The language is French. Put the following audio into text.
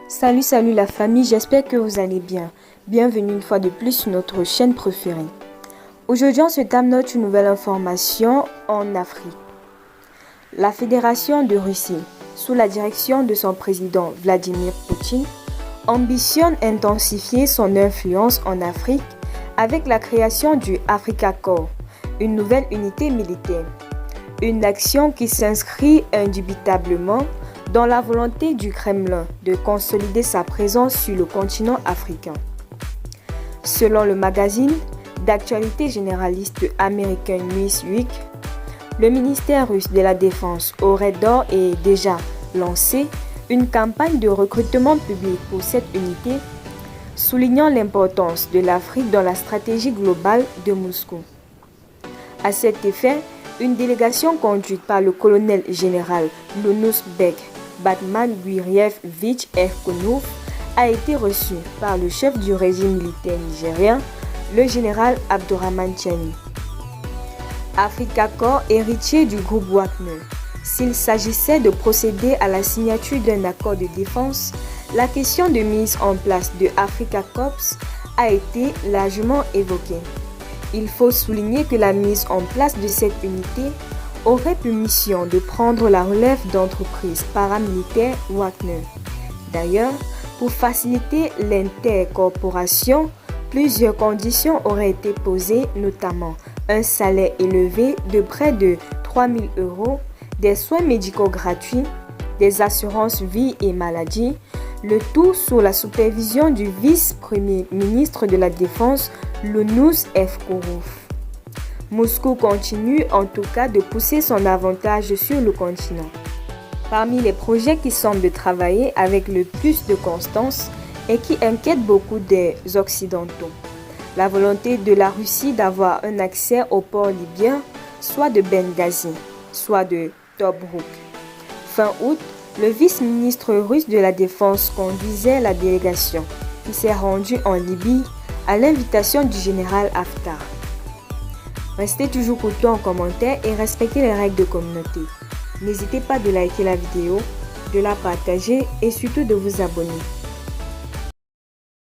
Salut la famille, j'espère que vous allez bien. Bienvenue une fois de plus sur notre chaîne préférée. Aujourd'hui, on se note une nouvelle information en Afrique. La Fédération de Russie, sous la direction de son président Vladimir Poutine, ambitionne intensifier son influence en Afrique avec la création du Africa Corps, une nouvelle unité militaire. Une action qui s'inscrit indubitablement dans la volonté du Kremlin de consolider sa présence sur le continent africain. Selon le magazine d'actualité généraliste américain Newsweek, le ministère russe de la Défense aurait d'ores et déjà lancé une campagne de recrutement public pour cette unité, soulignant l'importance de l'Afrique dans la stratégie globale de Moscou. À cet effet, une délégation conduite par le colonel général Lonusbek Batman-Guiriev-Vich Evkonov a été reçue par le chef du régime militaire nigérien, le général Abdourahmane Tiani. Africa Corps, héritier du groupe Wagner. S'il s'agissait de procéder à la signature d'un accord de défense, la question de mise en place de Africa Corps a été largement évoquée. Il faut souligner que la mise en place de cette unité aurait pour mission de prendre la relève d'entreprises paramilitaires Wagner. D'ailleurs, pour faciliter l'intercorporation, plusieurs conditions auraient été posées, notamment un salaire élevé de près de 3 000 €, des soins médicaux gratuits, des assurances vie et maladie, le tout sous la supervision du vice-premier ministre de la Défense, Lonus Evkorov. Moscou continue en tout cas de pousser son avantage sur le continent. Parmi les projets qui semblent travailler avec le plus de constance et qui inquiètent beaucoup des Occidentaux, la volonté de la Russie d'avoir un accès au port libyen, soit de Benghazi, soit de Tobruk. Fin août, le vice-ministre russe de la Défense conduisait la délégation qui s'est rendue en Libye à l'invitation du général Haftar. Restez toujours courtois en commentaire et respectez les règles de communauté. N'hésitez pas de liker la vidéo, de la partager et surtout de vous abonner.